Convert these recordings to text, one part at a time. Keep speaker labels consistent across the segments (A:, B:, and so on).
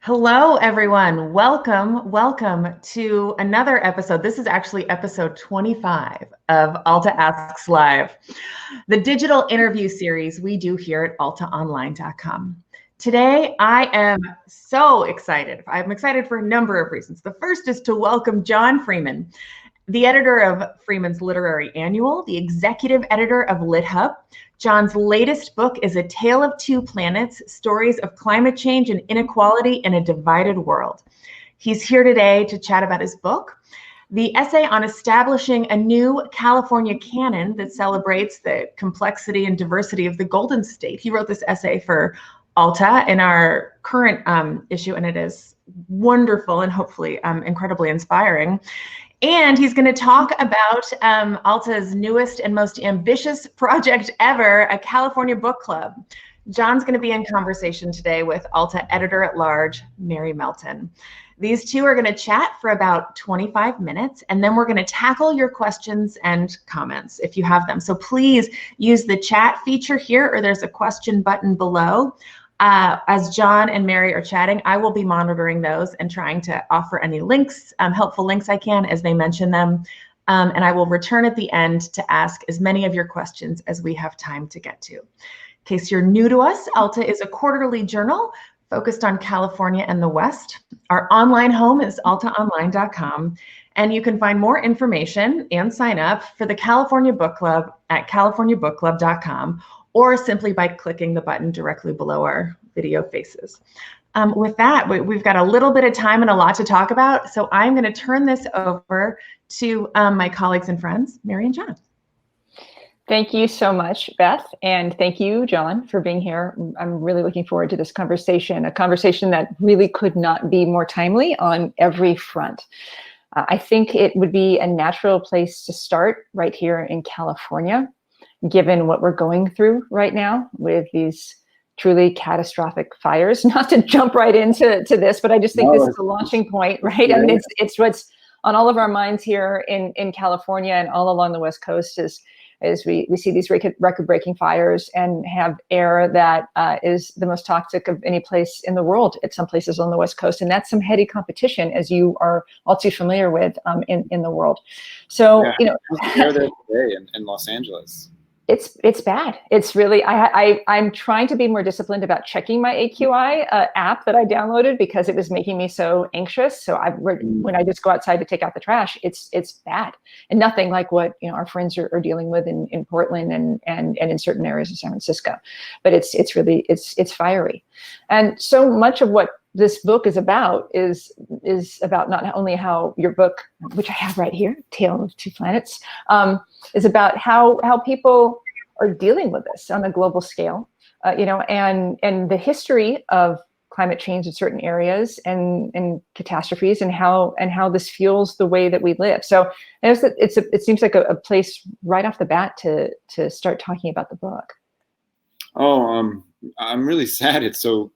A: Hello, everyone. Welcome to another episode. This is actually episode 25 of Alta Asks Live, the digital interview series we do here at altaonline.com. Today, I am so excited. I'm excited for a number of reasons. The first is to welcome John Freeman, the editor of Freeman's Literary Annual, the executive editor of LitHub. John's latest book is A Tale of Two Planets, Stories of Climate Change and Inequality in a Divided World. He's here today to chat about his book, the essay on establishing a new California canon that celebrates the complexity and diversity of the Golden State. He wrote this essay for Alta in our current issue, and it is wonderful and hopefully incredibly inspiring. And he's going to talk about Alta's newest and most ambitious project ever, a California book club. John's going to be in conversation today with Alta editor-at-large, Mary Melton. These two are going to chat for about 25 minutes, and then we're going to tackle your questions and comments if you have them. So please use the chat feature here, or there's a question button below. As John and Mary are chatting, I will be monitoring those and trying to offer any links, helpful links I can as they mention them. And I will return at the end to ask as many of your questions as we have time to get to. In case you're new to us, Alta is a quarterly journal focused on California and the West. Our online home is altaonline.com, and you can find more information and sign up for the California Book Club at californiabookclub.com, or simply by clicking the button directly below our video faces. With that, we've got a little bit of time and a lot to talk about, so I'm going to turn this over to my colleagues and friends, Mary and John.
B: Thank you so much, Beth, and thank you, John, for being here. I'm really looking forward to this conversation, a conversation that really could not be more timely on every front. I think it would be a natural place to start right here in California, given what we're going through right now with these truly catastrophic fires. Not to jump right into this, but I just think this is a launching point, right?
A: Yeah.
B: I mean, it's what's on all of our minds here in California and all along the West Coast is we see these record-breaking fires and have air that is the most toxic of any place in the world at some places on the West Coast. And that's some heady competition, as you are all too familiar with in the world. So,
C: yeah, air there today in Los Angeles.
B: It's bad. It's really, I'm trying to be more disciplined about checking my AQI app that I downloaded because it was making me so anxious. So when I just go outside to take out the trash, it's bad, and nothing like what our friends are dealing with in Portland and in certain areas of San Francisco. But it's really fiery, and so much of what this book is about is about not only how your book, which I have right here, Tale of Two Planets, is about how people are dealing with this on a global scale, and the history of climate change in certain areas and catastrophes and how this fuels the way that we live. So it seems like a place right off the bat to start talking about the book.
C: Oh, I'm really sad it's so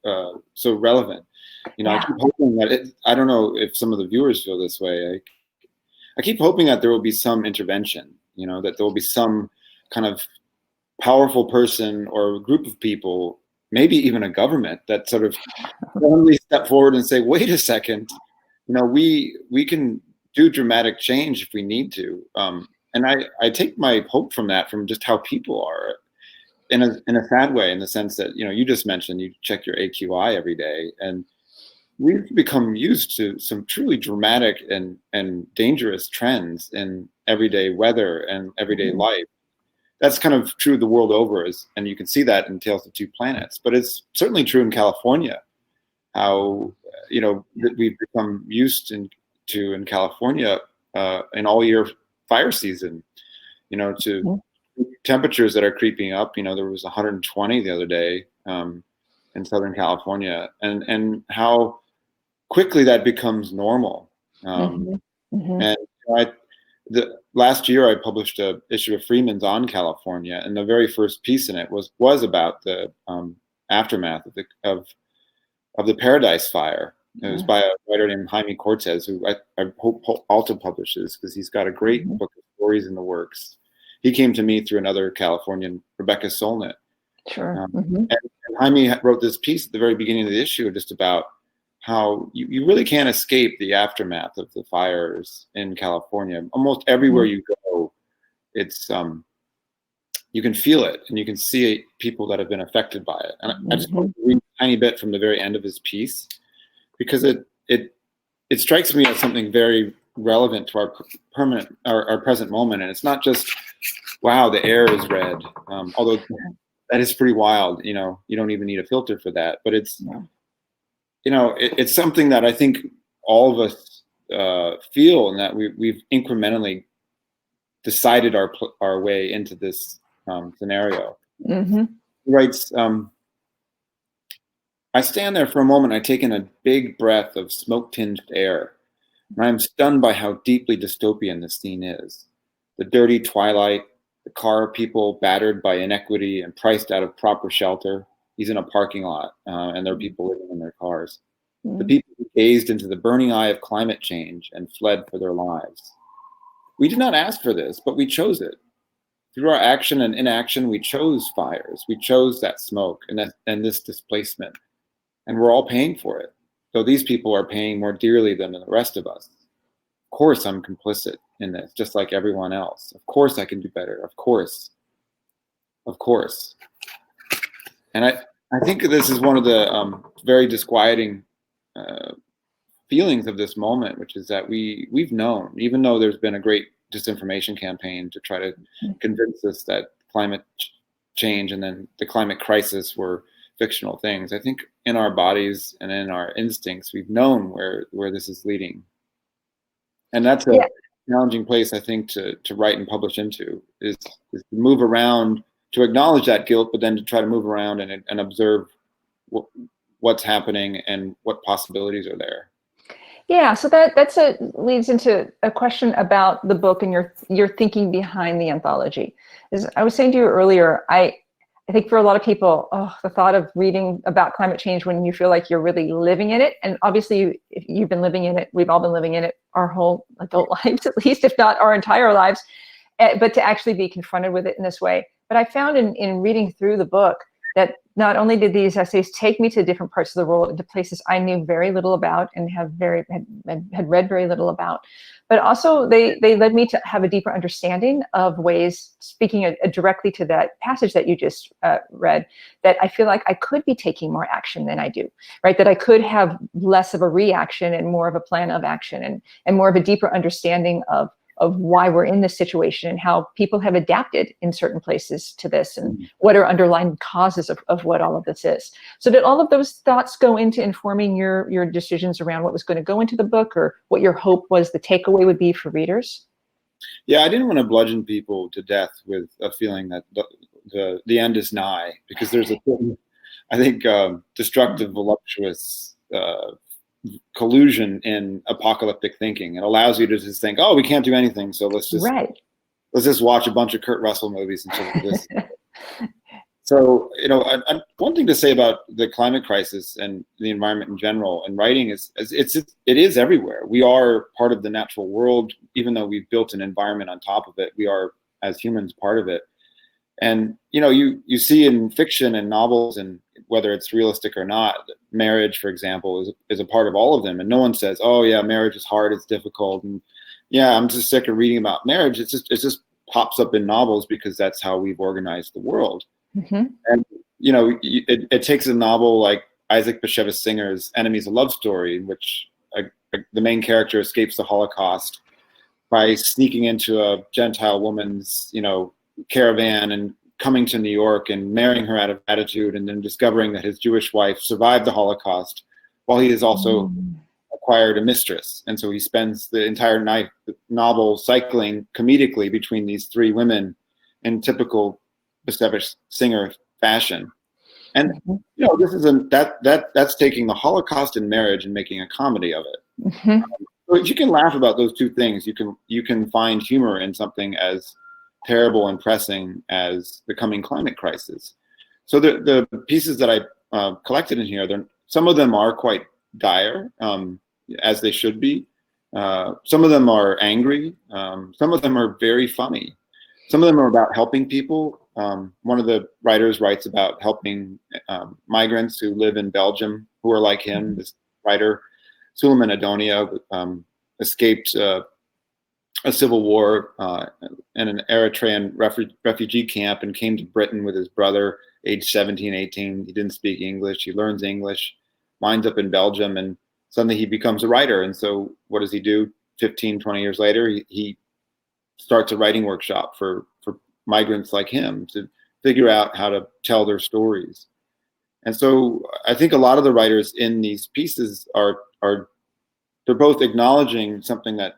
C: relevant. I keep hoping that I don't know if some of the viewers feel this way. I keep hoping that there will be some intervention, that there will be some kind of powerful person or group of people, maybe even a government, that sort of suddenly step forward and say, wait a second, we can do dramatic change if we need to. And I take my hope from just how people are in a sad way, in the sense that, you just mentioned you check your AQI every day, and we've become used to some truly dramatic and dangerous trends in everyday weather and everyday life. That's kind of true the world over, and you can see that in Tales of Two Planets. But it's certainly true in California, how that we've become used to in California in all year fire season, to temperatures that are creeping up. There was 120 the other day in Southern California, and how quickly that becomes normal. And last year I published an issue of Freeman's on California, and the very first piece in it was about the aftermath of the Paradise Fire. It was by a writer named Jaime Cortez, who I hope Alta publishes, because he's got a great book of stories in the works. He came to me through another Californian, Rebecca Solnit.
B: Sure.
C: And Jaime wrote this piece at the very beginning of the issue just about how you really can't escape the aftermath of the fires in California. Almost everywhere you go, it's you can feel it, and you can see people that have been affected by it. And I just want to read a tiny bit from the very end of his piece, because it strikes me as something very relevant to our present moment. And it's not just, wow, the air is red, although that is pretty wild. You don't even need a filter for that. But it's it's something that I think all of us feel, and that we've incrementally decided our way into this scenario. He writes, I stand there for a moment. I take in a big breath of smoke-tinged air, and I am stunned by how deeply dystopian this scene is. The dirty twilight, the car people battered by inequity and priced out of proper shelter. He's in a parking lot, and there are people living in their cars. The people who gazed into the burning eye of climate change and fled for their lives. We did not ask for this, but we chose it. Through our action and inaction, we chose fires. We chose that smoke and this displacement. And we're all paying for it, though these people are paying more dearly than the rest of us. Of course I'm complicit in this, just like everyone else. Of course I can do better. Of course. And I think this is one of the very disquieting feelings of this moment, which is that we've known, even though there's been a great disinformation campaign to try to convince us that climate change and then the climate crisis were fictional things. I think in our bodies and in our instincts, we've known where this is leading. And that's a challenging place, I think, to write and publish into, is to move around, to acknowledge that guilt, but then to try to move around and observe what's happening and what possibilities are there.
B: Yeah, so leads into a question about the book and your thinking behind the anthology. As I was saying to you earlier, I think for a lot of people, the thought of reading about climate change when you feel like you're really living in it, and obviously if you've been living in it, we've all been living in it our whole adult lives, at least, if not our entire lives, but to actually be confronted with it in this way. But I found in reading through the book that not only did these essays take me to different parts of the world, into places I knew very little about and had read very little about, but also they led me to have a deeper understanding of ways, speaking directly to that passage that you just read, that I feel like I could be taking more action than I do, right? That I could have less of a reaction and more of a plan of action, and more of a deeper understanding of why we're in this situation and how people have adapted in certain places to this, and what are underlying causes of what all of this is. So did all of those thoughts go into informing your decisions around what was going to go into the book, or what your hope was the takeaway would be for readers?
C: Yeah, I didn't want to bludgeon people to death with a feeling that the end is nigh, because there's a certain, I think, destructive, voluptuous collusion in apocalyptic thinking. It allows you to just think, oh, we can't do anything, so let's just watch a bunch of Kurt Russell movies until this. So, one thing to say about the climate crisis and the environment in general and writing is it is everywhere. We are part of the natural world, even though we've built an environment on top of it. We are, as humans, part of it. And you see in fiction and novels, and whether it's realistic or not, marriage, for example, is a part of all of them. And no one says, "Oh yeah, marriage is hard, it's difficult," and yeah, I'm just sick of reading about marriage. It just pops up in novels because that's how we've organized the world. And it takes a novel like Isaac Bashevis Singer's "Enemies: A Love Story," in which the main character escapes the Holocaust by sneaking into a Gentile woman's caravan and coming to New York and marrying her out of gratitude, and then discovering that his Jewish wife survived the Holocaust while he has also acquired a mistress. And so he spends the entire novel cycling comedically between these three women in typical Bashevis Singer fashion. And this is that's taking the Holocaust and marriage and making a comedy of it. So if you can laugh about those two things, you can find humor in something as terrible and pressing as the coming climate crisis. So the pieces that I collected in here, some of them are quite dire, as they should be. Some of them are angry. Some of them are very funny. Some of them are about helping people. One of the writers writes about helping migrants who live in Belgium who are like him, writer, Suleiman Adonia, escaped a civil war in an Eritrean refugee camp and came to Britain with his brother, age 17, 18. He didn't speak English. He learns English, winds up in Belgium, and suddenly he becomes a writer. And so what does he do? 15, 20 years later, he starts a writing workshop for migrants like him to figure out how to tell their stories. And so I think a lot of the writers in these pieces are they're both acknowledging something that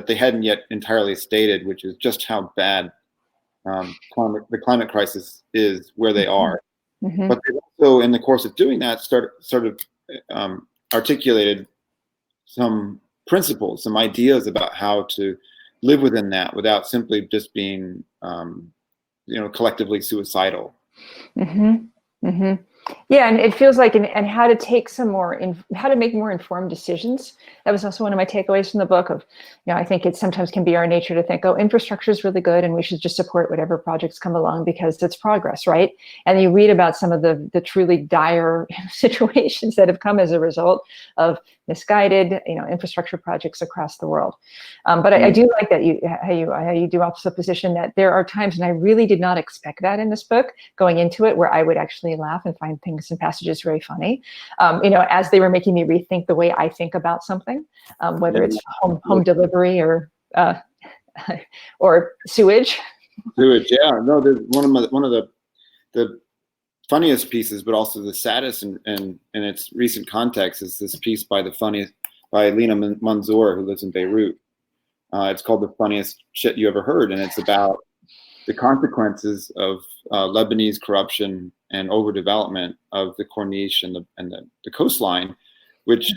C: they hadn't yet entirely stated, which is just how bad the climate crisis is where they are. Mm-hmm. But they also, in the course of doing that, sort of articulated some principles, some ideas about how to live within that without simply just being, collectively suicidal.
B: Mm-hmm. Mm-hmm. Yeah, and it feels like, and how to take how to make more informed decisions. That was also one of my takeaways from the book of, I think it sometimes can be our nature to think, oh, infrastructure is really good and we should just support whatever projects come along because it's progress, right? And you read about some of the truly dire situations that have come as a result of misguided, infrastructure projects across the world. But I do like that how you do also position that there are times, and I really did not expect that in this book going into it, where I would actually laugh and find things and passages very funny, as they were making me rethink the way I think about something, whether it's home delivery or sewage.
C: Sewage, yeah. No, there's one of the funniest pieces, but also the saddest in its recent context is this piece by Lina Manzour, who lives in Beirut. It's called The Funniest Shit You Ever Heard, and it's about the consequences of Lebanese corruption and overdevelopment of the Corniche and the coastline, which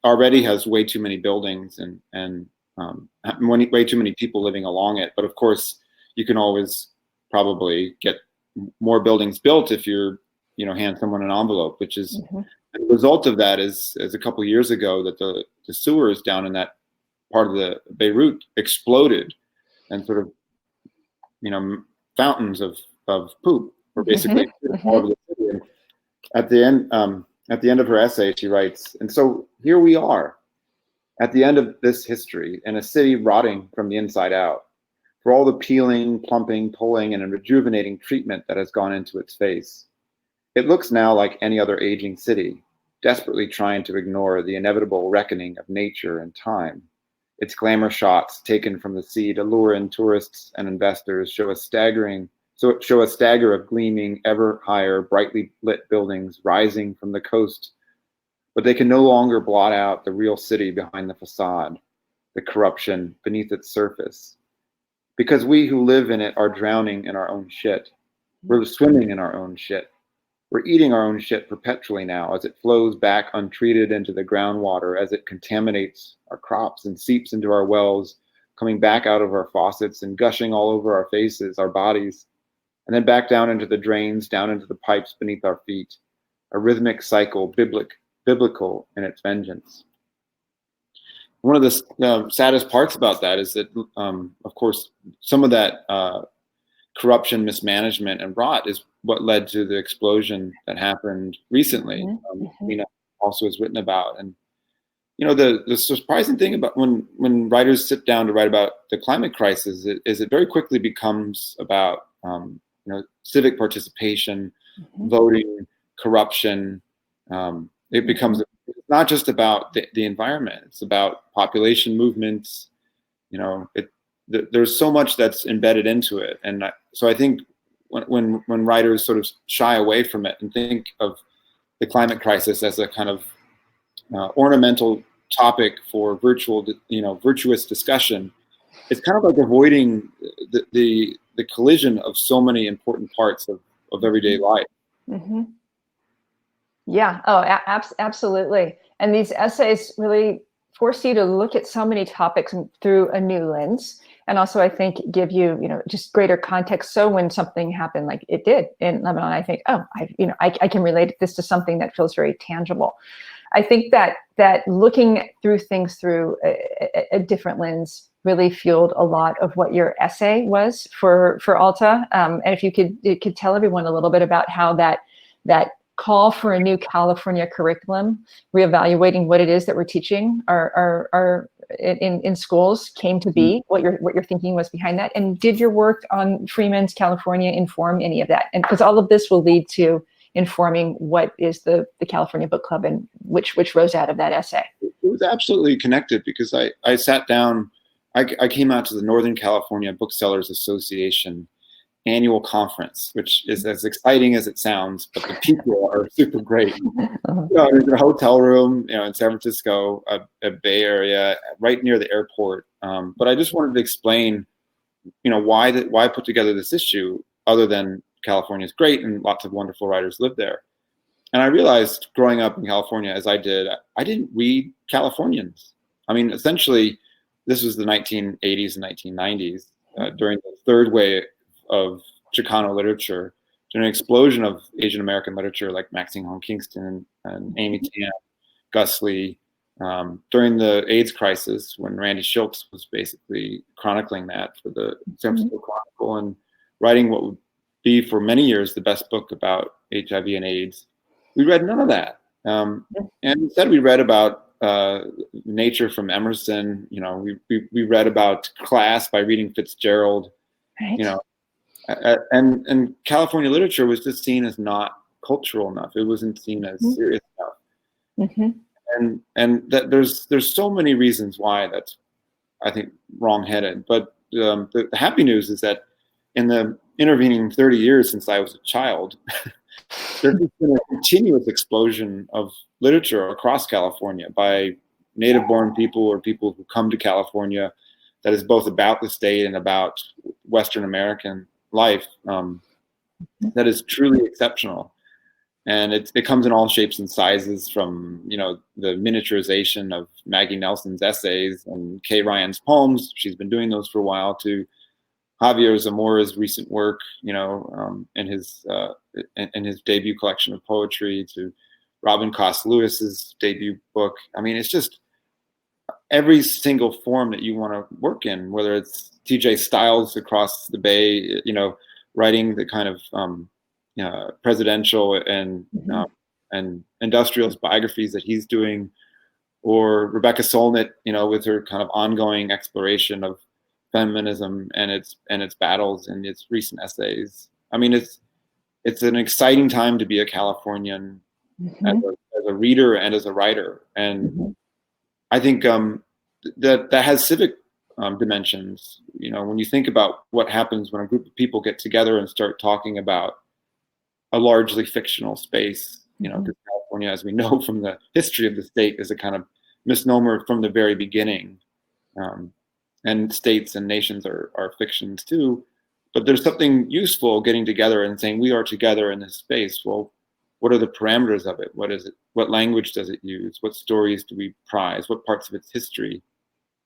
C: already has way too many buildings and way too many people living along it. But of course, you can always probably get more buildings built if you're, hand someone an envelope, which is the result of that is a couple of years ago that the sewers down in that part of the Beirut exploded and sort of, fountains of poop were basically all over the city. And at the end of her essay, she writes, and so here we are at the end of this history in a city rotting from the inside out, for all the peeling, plumping, pulling, and rejuvenating treatment that has gone into its face. It looks now like any other aging city, desperately trying to ignore the inevitable reckoning of nature and time. Its glamour shots taken from the sea to lure in tourists and investors show a stagger of gleaming, ever higher, brightly lit buildings rising from the coast, but they can no longer blot out the real city behind the facade, the corruption beneath its surface. Because we who live in it are drowning in our own shit. We're swimming in our own shit. We're eating our own shit perpetually now as it flows back untreated into the groundwater, as it contaminates our crops and seeps into our wells, coming back out of our faucets and gushing all over our faces, our bodies, and then back down into the drains, down into the pipes beneath our feet. A rhythmic cycle, biblical in its vengeance. One of the saddest parts about that is that, of course, some of that corruption, mismanagement, and rot is what led to the explosion that happened recently. Nina also has written about. And, the surprising thing about when writers sit down to write about the climate crisis is it very quickly becomes about, civic participation, voting, corruption. It becomes not just about the environment. It's about population movements. There's so much that's embedded into it. And so I think when writers sort of shy away from it and think of the climate crisis as a kind of ornamental topic for virtuous discussion, it's kind of like avoiding the collision of so many important parts of everyday life.
B: Mm-hmm. Yeah. Oh, absolutely. And these essays really force you to look at so many topics through a new lens. And also, I think, give you, just greater context. So when something happened like it did in Lebanon, I think, I can relate this to something that feels very tangible. I think that looking through things through a different lens really fueled a lot of what your essay was for Alta. And if you could tell everyone a little bit about how that call for a new California curriculum, reevaluating what it is that we're teaching our in schools came to be, what your thinking was behind that, and did your work on Freeman's California inform any of that? And because all of this will lead to informing what is the California Book Club and which rose out of that essay.
C: It was absolutely connected because I sat down, I came out to the Northern California Booksellers Association annual conference, which is as exciting as it sounds, but the people are super great. There's a hotel room, in San Francisco, a Bay Area, right near the airport. But I just wanted to explain, why put together this issue other than California is great and lots of wonderful writers live there. And I realized growing up in California, as I did, I didn't read Californians. I mean, essentially, this was the 1980s and 1990s, during the third wave of Chicano literature, during an explosion of Asian American literature like Maxine Hong Kingston and Amy Tan, Gus Lee, during the AIDS crisis when Randy Shilts was basically chronicling that for the San Francisco Chronicle and writing what would be for many years the best book about HIV and AIDS. We read none of that. And instead we read about nature from Emerson. We read about class by reading Fitzgerald. Right. And California literature was just seen as not cultural enough. It wasn't seen as serious enough. And that there's so many reasons why that's, I think, wrong-headed. But the happy news is that in the intervening 30 years since I was a child, there's been a continuous explosion of literature across California by native-born people or people who come to California that is both about the state and about Western American life, that is truly exceptional. And it comes in all shapes and sizes, from the miniaturization of Maggie Nelson's essays and Kay Ryan's poems. She's been doing those for a while, to Javier Zamora's recent work, in his debut collection of poetry, to Robin Cost Lewis's debut book. I mean, it's just every single form that you want to work in, whether it's T.J. Stiles across the Bay, writing the kind of presidential and industrialist biographies that he's doing, or Rebecca Solnit, with her kind of ongoing exploration of feminism and its battles and its recent essays. I mean, it's an exciting time to be a Californian as a reader and as a writer, and I think that has civic dimensions. When you think about what happens when a group of people get together and start talking about a largely fictional space, because California, as we know from the history of the state, is a kind of misnomer from the very beginning. And states and nations are fictions too. But there's something useful getting together and saying we are together in this space. Well, what are the parameters of it? What is it? What language does it use? What stories do we prize? What parts of its history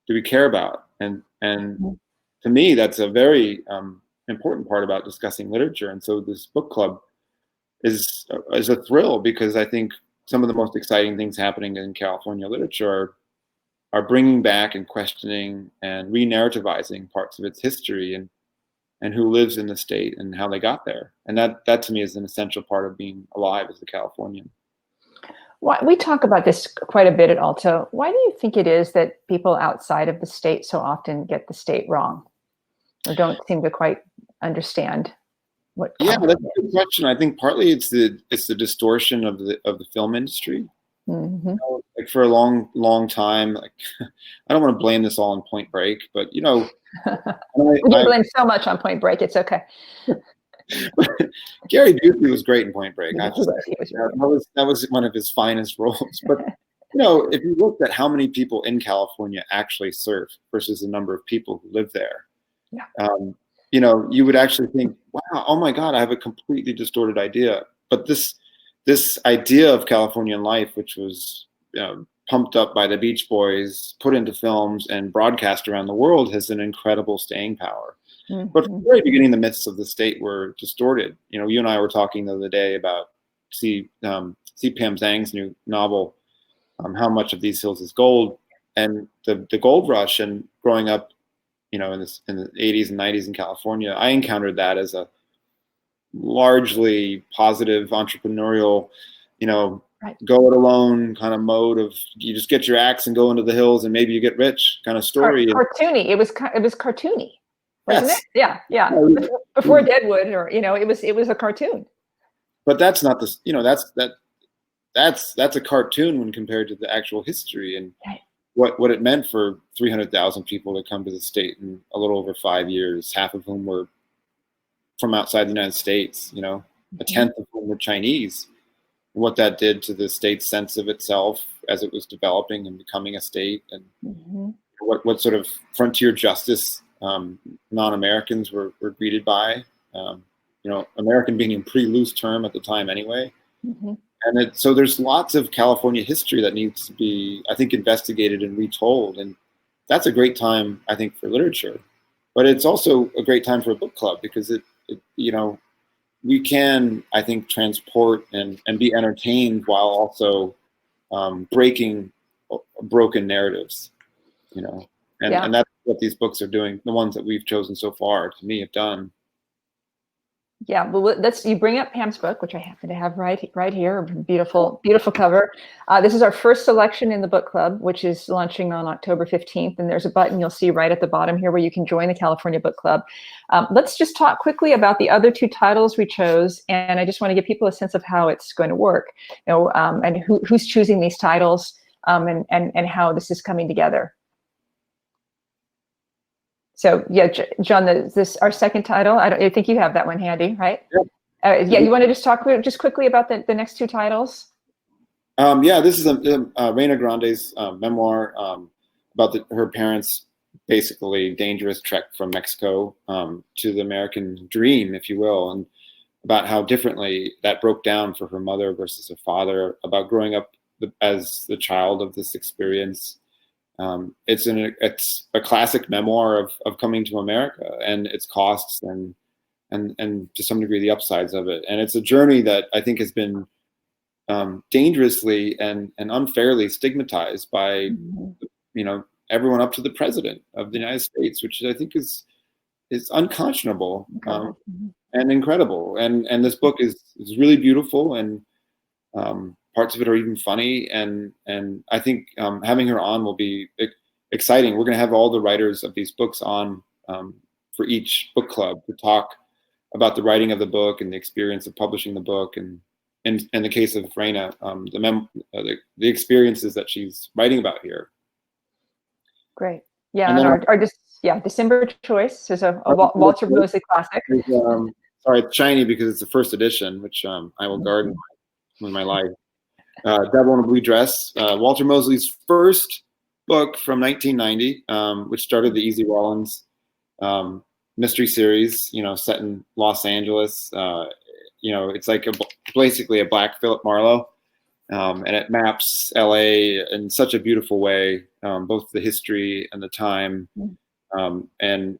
C: do we care about? And to me, that's a very important part about discussing literature. And so this book club is a thrill, because I think some of the most exciting things happening in California literature are bringing back and questioning and re-narrativizing parts of its history and who lives in the state and how they got there. And that to me is an essential part of being alive as a Californian.
B: We talk about this quite a bit at Alta. Why do you think it is that people outside of the state so often get the state wrong, or don't seem to quite understand what?
C: Yeah, that's a good question. I think partly it's the distortion of the film industry. Like for a long time, like I don't want to blame this all on Point Break, but we
B: blame so much on Point Break. It's okay.
C: Gary Busey was great in Point Break. That was one of his finest roles. But if you looked at how many people in California actually surf versus the number of people who live there, you would actually think, wow, oh my God, I have a completely distorted idea. But this idea of Californian life, which was pumped up by the Beach Boys, put into films and broadcast around the world, has an incredible staying power. But from the very beginning, the myths of the state were distorted. You and I were talking the other day about C. Pam Zhang's new novel, How Much of These Hills is Gold, and the gold rush. And growing up, in the 80s and 90s in California, I encountered that as a largely positive entrepreneurial go it alone kind of mode of you just get your axe and go into the hills and maybe you get rich kind of story.
B: Cartoony. It was cartoony, wasn't
C: Yes.
B: it? Yeah. Before Deadwood, or it was a cartoon.
C: But that's not that's a cartoon when compared to the actual history and what it meant for 300,000 people to come to the state in a little over 5 years, half of whom were from outside the United States, a tenth of whom were Chinese. What that did to the state's sense of itself as it was developing and becoming a state, and what sort of frontier justice non-Americans were greeted by. American being a pretty loose term at the time anyway. And so there's lots of California history that needs to be, I think, investigated and retold. And that's a great time, I think, for literature. But it's also a great time for a book club because we can, I think, transport and be entertained while also breaking broken narratives, and that's what these books are doing. The ones that we've chosen so far, to me, have done.
B: Yeah, well, you bring up Pam's book, which I happen to have right here. Beautiful cover. This is our first selection in the book club, which is launching on October 15th. And there's a button you'll see right at the bottom here where you can join the California Book Club. Let's just talk quickly about the other two titles we chose. And I just want to give people a sense of how it's going to work, and who's choosing these titles, and how this is coming together. So yeah, John, this our second title. I think you have that one handy, right?
C: Yep.
B: You want to just talk just quickly about the next two titles?
C: This is Reina Grande's memoir about her parents' basically dangerous trek from Mexico to the American dream, if you will, and about how differently that broke down for her mother versus her father, about growing up as the child of this experience. It's a classic memoir of coming to America and its costs and to some degree the upsides of it. And it's a journey that I think has been dangerously and unfairly stigmatized by everyone up to the president of the United States, which I think is unconscionable and incredible. And this book is really beautiful, and parts of it are even funny, and I think having her on will be exciting. We're going to have all the writers of these books on for each book club to talk about the writing of the book and the experience of publishing the book, and in the case of Reina, the experiences that she's writing about here.
B: Great. Yeah, and our December choice is a Walter Mosley classic.
C: Sorry, it's shiny because it's the first edition, which I will guard with my life. Devil in a Blue Dress, Walter Mosley's first book from 1990, which started the Easy Rawlins mystery series, set in Los Angeles. It's like basically a Black Philip Marlowe, and it maps LA in such a beautiful way, both the history and the time. And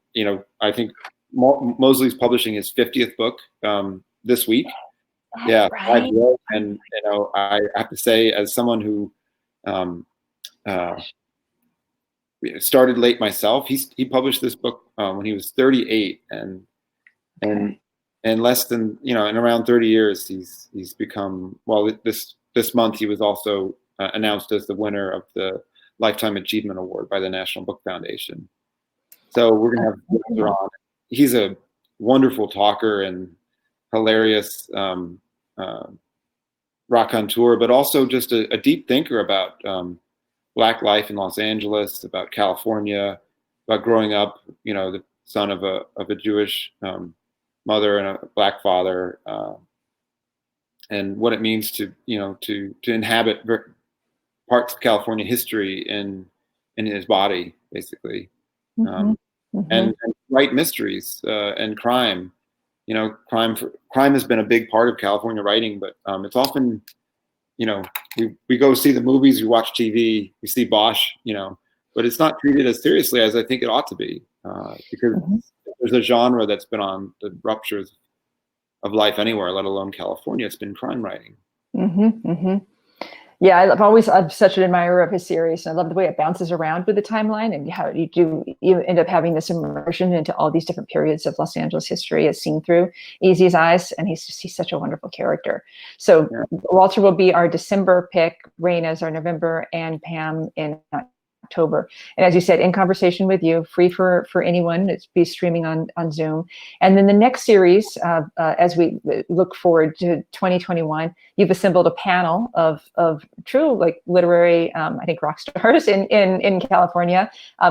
C: I think Mosley's publishing his 50th book this week. Yeah, right. And I have to say, as someone who started late myself, he published this book when he was 38, and less than in around 30 years he's become, well, this month he was also announced as the winner of the Lifetime Achievement Award by the National Book Foundation. So we're gonna have Walter on. He's a wonderful talker and hilarious raconteur, but also just a deep thinker about Black life in Los Angeles, about California, about growing up, the son of a Jewish mother and a Black father, and what it means to inhabit parts of California history in his body, basically, and write mysteries and crime. Crime has been a big part of California writing, but it's often, we go see the movies, we watch TV, we see Bosch, but it's not treated as seriously as I think it ought to be, because there's a genre that's been on the ruptures of life anywhere, let alone California. It's been crime writing.
B: Yeah, I'm such an admirer of his series, and I love the way it bounces around with the timeline and how you end up having this immersion into all these different periods of Los Angeles history as seen through Easy's eyes, and he's such a wonderful character. So yeah. Walter will be our December pick, Raina is our November, and Pam in October. And as you said, in conversation with you, free for anyone. It's be streaming on Zoom. And then the next series, as we look forward to 2021, you've assembled a panel of true like literary, I think rock stars in California,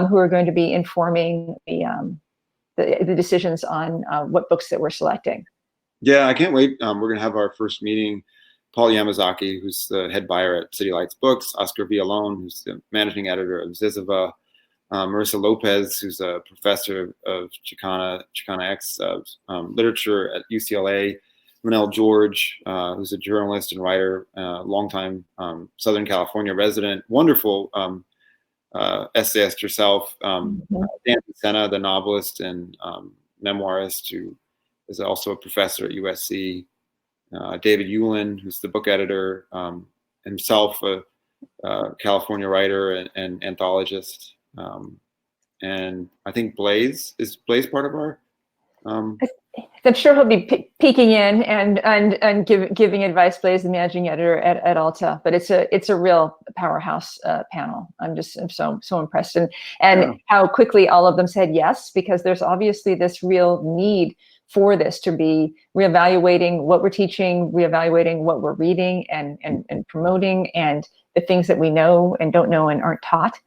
B: who are going to be informing the decisions on what books that we're selecting.
C: Yeah, I can't wait. We're going to have our first meeting. Paul Yamazaki, who's the head buyer at City Lights Books, Oscar Villalon, who's the managing editor of Zizova, Marissa Lopez, who's a professor of Chicana X literature at UCLA, Manel George, who's a journalist and writer, longtime Southern California resident, wonderful essayist herself, Dan Senna, the novelist and memoirist, who is also a professor at USC. David Yulin, who's the book editor, himself a California writer and anthologist. And I think Blaze part of our.
B: I'm sure he'll be peeking in and giving advice. Blaze, the managing editor at Alta, but it's a real powerhouse panel. I'm so impressed and yeah. How quickly all of them said yes, because there's obviously this real need for this to be reevaluating what we're teaching, reevaluating what we're reading and promoting, and the things that we know and don't know and aren't taught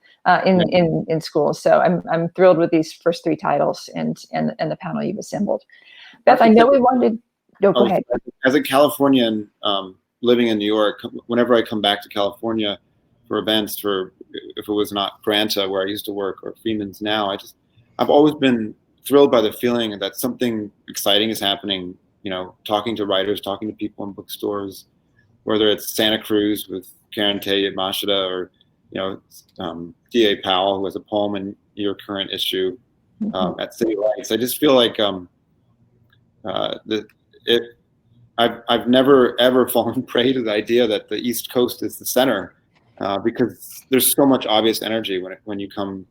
B: in schools. So I'm thrilled with these first three titles and the panel you've assembled. Beth, I know we wanted. No, go ahead.
C: As a Californian living in New York, whenever I come back to California for events, if it was not Granta where I used to work or Freeman's now, I've always been thrilled by the feeling that something exciting is happening, talking to writers, talking to people in bookstores, whether it's Santa Cruz with Karen Tay Mashida or, D.A. Powell, who has a poem in your current issue at City Lights. I just feel like I've never, ever fallen prey to the idea that the East Coast is the center because there's so much obvious energy when you come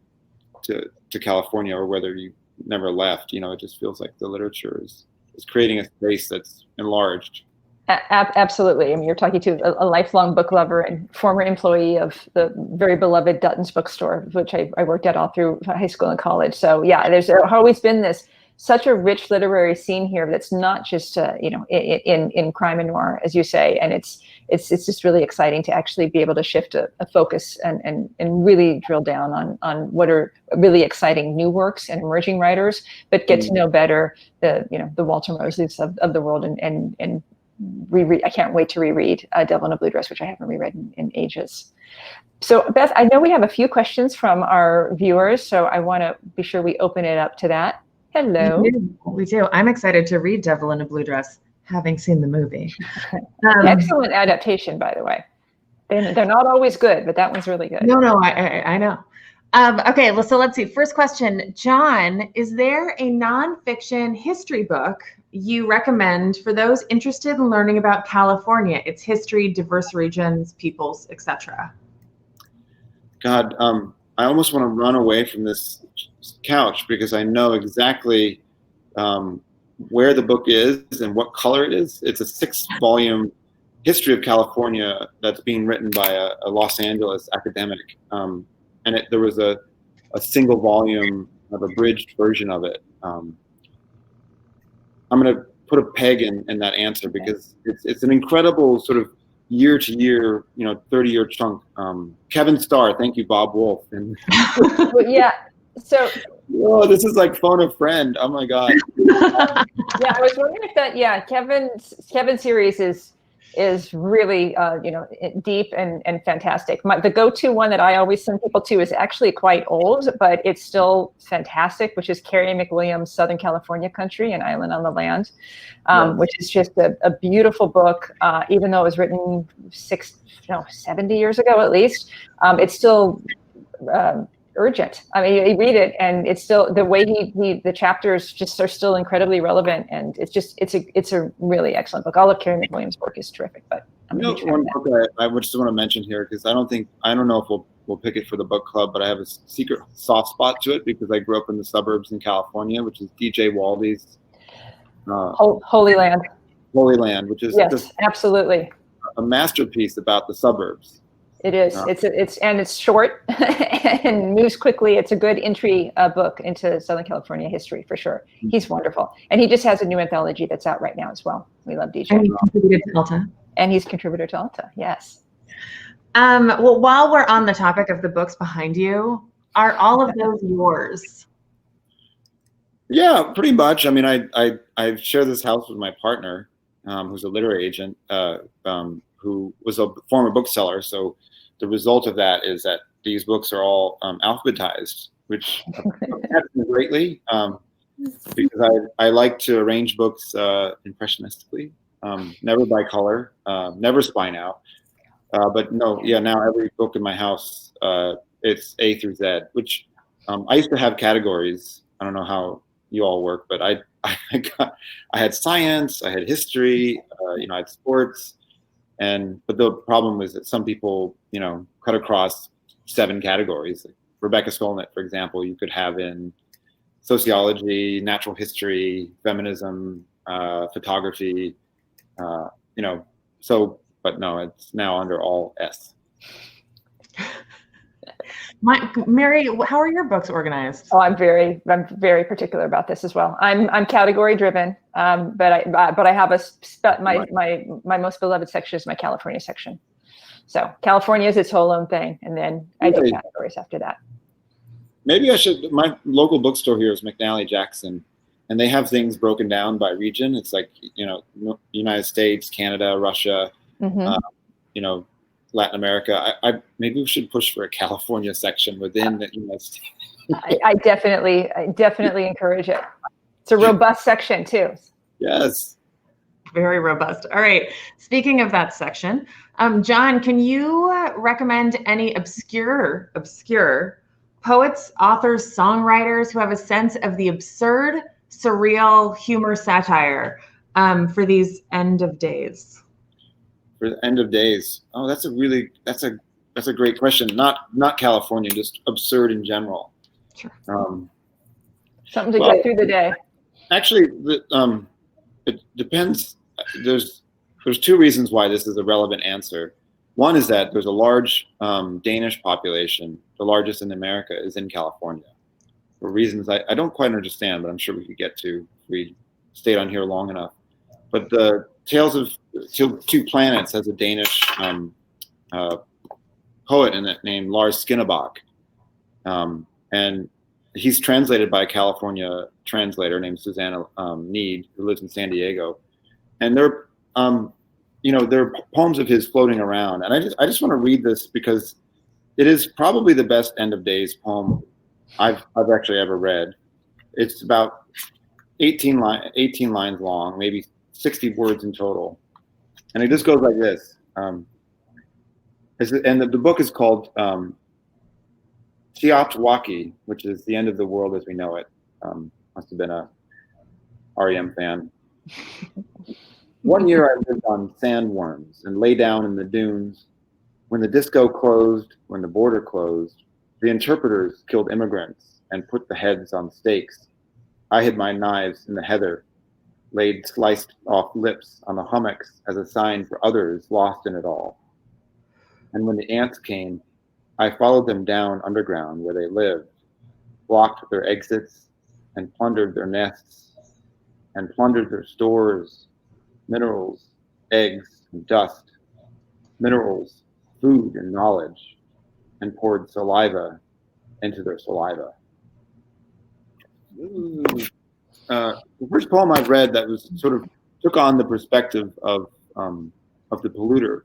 C: to California, or whether you never left. It just feels like the literature is creating a space that's enlarged.
B: Absolutely. I mean, you're talking to a lifelong book lover and former employee of the very beloved Dutton's bookstore, which I worked at all through high school and college. So yeah, there's always been such a rich literary scene here that's not just in crime and noir, as you say, and it's just really exciting to actually be able to shift a focus and really drill down on what are really exciting new works and emerging writers, but get to know better the Walter Mosleys of the world and reread. I can't wait to reread Devil in a Blue Dress, which I haven't reread in ages. So Beth, I know we have a few questions from our viewers, so I want to be sure we open it up to that. Hello.
A: We do. I'm excited to read Devil in a Blue Dress, having seen the movie.
B: Excellent adaptation, by the way. They're not always good, but that one's really good.
A: No, I know. Okay, well, so let's see. First question, John, is there a nonfiction history book you recommend for those interested in learning about California, its history, diverse regions, peoples, etc.?
C: God, I almost want to run away from this couch because I know exactly where the book is and what color it is. It's a 6-volume history of California that's being written by a Los Angeles academic. And there was a single volume of a abridged version of it. I'm going to put a peg in that answer because it's an incredible sort of year-to-year, 30-year chunk. Kevin Starr, thank you, Bob Wolf. And
B: yeah. So.
C: Oh, this is like phone a friend. Oh my God.
B: Yeah, I was wondering if that. Yeah, Kevin's series is really deep and fantastic. The go-to one that I always send people to is actually quite old, but it's still fantastic, which is Carrie McWilliams' Southern California Country, An Island on the Land, which is just a beautiful book. Even though it was written 70 years ago at least, it's still urgent. I mean, you read it and it's still the way the chapters just are still incredibly relevant, and it's a really excellent book. All of Carrie McWilliams' work is terrific, but I'm a huge fan
C: One
B: of that.
C: book I just want to mention here, because I don't know if we'll pick it for the book club, but I have a secret soft spot to it because I grew up in the suburbs in California, which is DJ Waldy's
B: Holy Land.
C: Holy Land, which is
B: Yes,
C: just
B: absolutely.
C: a masterpiece about the suburbs.
B: It is. It's short and moves quickly. It's a good entry book into Southern California history for sure. He's wonderful, and he just has a new anthology that's out right now as well. We love DJ.
A: And he contributed to Alta.
B: And he's contributor to Alta. Yes.
A: Well, while we're on the topic of the books behind you, are all of those yours?
C: Yeah, pretty much. I mean, I share this house with my partner, who's a literary agent, who was a former bookseller. So the result of that is that these books are all alphabetized, which upsets me greatly, because I like to arrange books impressionistically, never by color, never spine out. But no, yeah, now every book in my house, it's A through Z, which I used to have categories. I don't know how you all work, but I had science, I had history, I had sports, but the problem was that some people, cut across 7 categories. Like Rebecca Skolnick, for example, you could have in sociology, natural history, feminism, photography, but no, it's now under all S.
A: Mary, how are your books organized?
B: Oh, I'm very particular about this as well. I'm category driven, but I have my most beloved section is my California section. So California is its whole own thing, and then I do categories after that.
C: Maybe I should. My local bookstore here is McNally Jackson, and they have things broken down by region. It's like United States, Canada, Russia, Latin America. I maybe we should push for a California section within the United States.
B: I definitely encourage it. It's a robust section too.
C: Yes.
A: Very robust. All right. Speaking of that section, John, can you recommend any obscure poets, authors, songwriters who have a sense of the absurd, surreal, humor, satire for these end of days?
C: For the end of days. Oh, that's a great question. Not California, just absurd in general.
A: Sure.
B: Something to get through the day.
C: Actually, it depends. There's 2 reasons why this is a relevant answer. One is that there's a large Danish population. The largest in America is in California, for reasons I don't quite understand, but I'm sure we could get to if we stayed on here long enough. But the Tales of Two Planets has a Danish poet in it named Lars Skinnebach, and he's translated by a California translator named Susanna Need, who lives in San Diego. And there are poems of his floating around, and I just want to read this because it is probably the best end of days poem I've actually ever read. It's about 18 lines long, maybe 60 words in total, and it just goes like this. And the book is called Chiaptwaki, which is the end of the world as we know it. Must have been a REM fan. One year I lived on sandworms and lay down in the dunes. When the disco closed, when the border closed, the interpreters killed immigrants and put the heads on stakes. I hid my knives in the heather, laid sliced off lips on the hummocks as a sign for others lost in it all. And when the ants came, I followed them down underground where they lived, blocked their exits and plundered their nests and plundered their stores, minerals, eggs, and dust, minerals, food, and knowledge, and poured saliva into their saliva. The first poem I've read that was sort of took on the perspective of the polluter.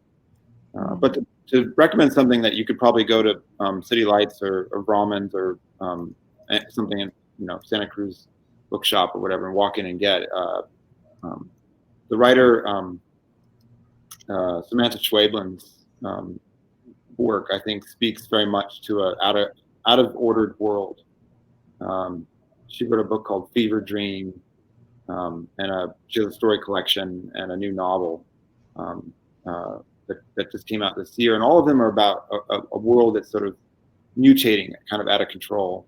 C: But to recommend something that you could probably go to City Lights or Brahmins or something in Santa Cruz bookshop or whatever and walk in and get. The writer Samantha Schwablin's work, I think, speaks very much to an out of ordered world. She wrote a book called Fever Dream, and she has a story collection and a new novel. that just came out this year, and all of them are about a world that's sort of mutating, kind of out of control.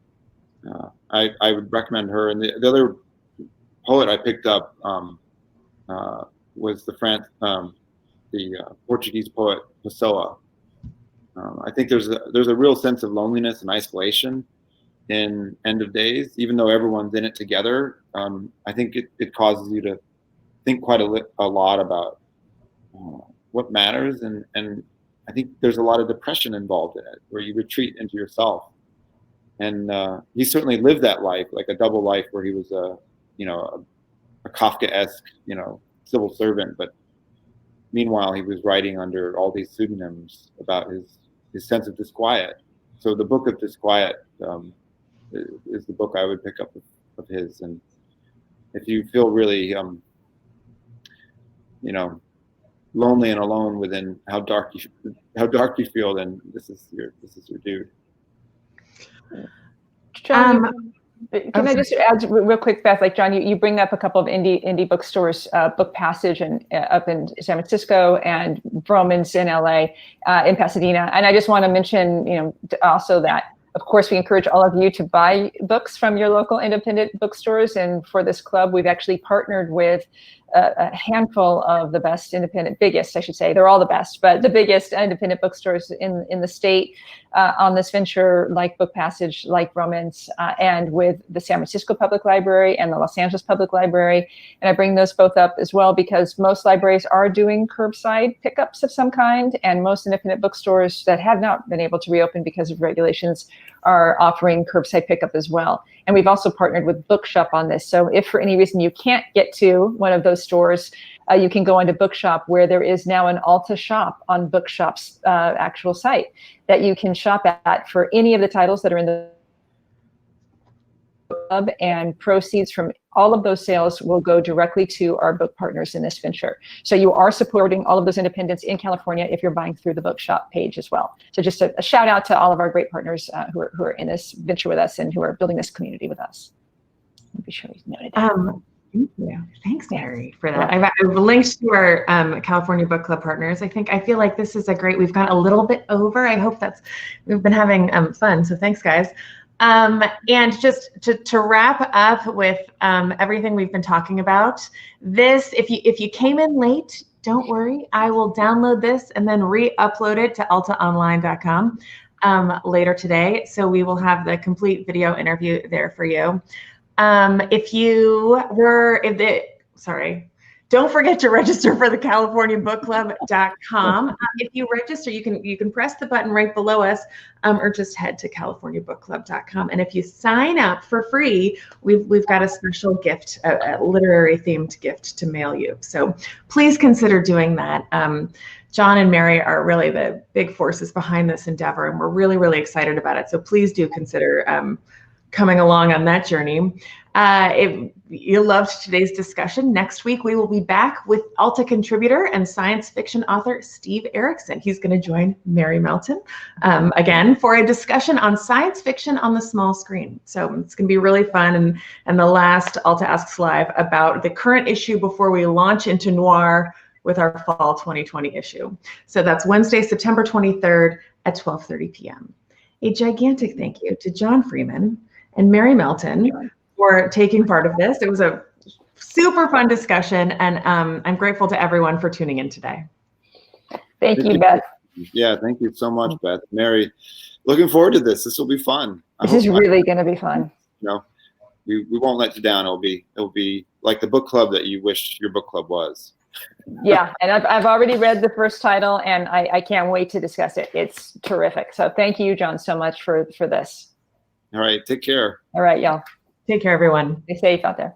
C: I would recommend her. And the other poet I picked up was the Portuguese poet Pessoa. I think there's a real sense of loneliness and isolation in End of Days, even though everyone's in it together. I think it causes you to think quite a lot about what matters, and I think there's a lot of depression involved in it, where you retreat into yourself. And he certainly lived that life, like a double life, where he was a Kafkaesque, civil servant, but meanwhile he was writing under all these pseudonyms about his sense of disquiet. So the Book of Disquiet is the book I would pick up of his. And if you feel really lonely and alone within how dark you feel, then this is your dude.
B: John, can I just add real quick, Beth? Like, John, you bring up a couple of indie bookstores, Book Passage and up in San Francisco, and Vroman's in LA, in Pasadena. And I just want to mention, also that, of course, we encourage all of you to buy books from your local independent bookstores. And for this club, we've actually partnered with a handful of the biggest, I should say. They're all the best, but the biggest independent bookstores in the state on this venture, like Book Passage, like Vroman's, and with the San Francisco Public Library and the Los Angeles Public Library. And I bring those both up as well because most libraries are doing curbside pickups of some kind, and most independent bookstores that have not been able to reopen because of regulations are offering curbside pickup as well. And we've also partnered with Bookshop on this. So if for any reason you can't get to one of those stores, you can go onto Bookshop, where there is now an Alta shop on Bookshop's actual site that you can shop at for any of the titles that are in the club, and proceeds from all of those sales will go directly to our book partners in this venture. So you are supporting all of those independents in California if you're buying through the Bookshop page as well. So just a shout out to all of our great partners who are in this venture with us and who are building this community with us. I'll be sure we noted that.
A: Thank you. Thanks, Mary, for that. I've linked to our California Book Club partners. I feel like this is we've gone a little bit over. I hope we've been having fun. So thanks, guys. And just to wrap up with everything we've been talking about, this, if you came in late, don't worry. I will download this and then re-upload it to altaonline.com later today. So we will have the complete video interview there for you. Don't forget to register for the CaliforniaBookClub.com. If you register, you can press the button right below us, or just head to CaliforniaBookClub.com. And if you sign up for free, we've got a special gift, a literary themed gift to mail you. So please consider doing that. John and Mary are really the big forces behind this endeavor, and we're really, really excited about it. So please do consider coming along on that journey. If you loved today's discussion, next week we will be back with Alta contributor and science fiction author Steve Erickson. He's going to join Mary Melton again for a discussion on science fiction on the small screen. So it's going to be really fun, and the last Alta Asks Live about the current issue before we launch into noir with our fall 2020 issue. So that's Wednesday, September 23rd at 12:30 p.m. A gigantic thank you to John Freeman and Mary Melton for taking part of this. It was a super fun discussion, and I'm grateful to everyone for tuning in today.
B: Thank you, Beth.
C: Yeah, thank you so much, Beth. Mary, looking forward to this. This will be fun.
B: This is really going to be fun.
C: We won't let you down. It'll be like the book club that you wish your book club was.
B: Yeah, and I've already read the first title, and I can't wait to discuss it. It's terrific. So thank you, John, so much for this.
C: All right, take care.
B: All right, y'all.
A: Take care, everyone.
B: Stay safe out there.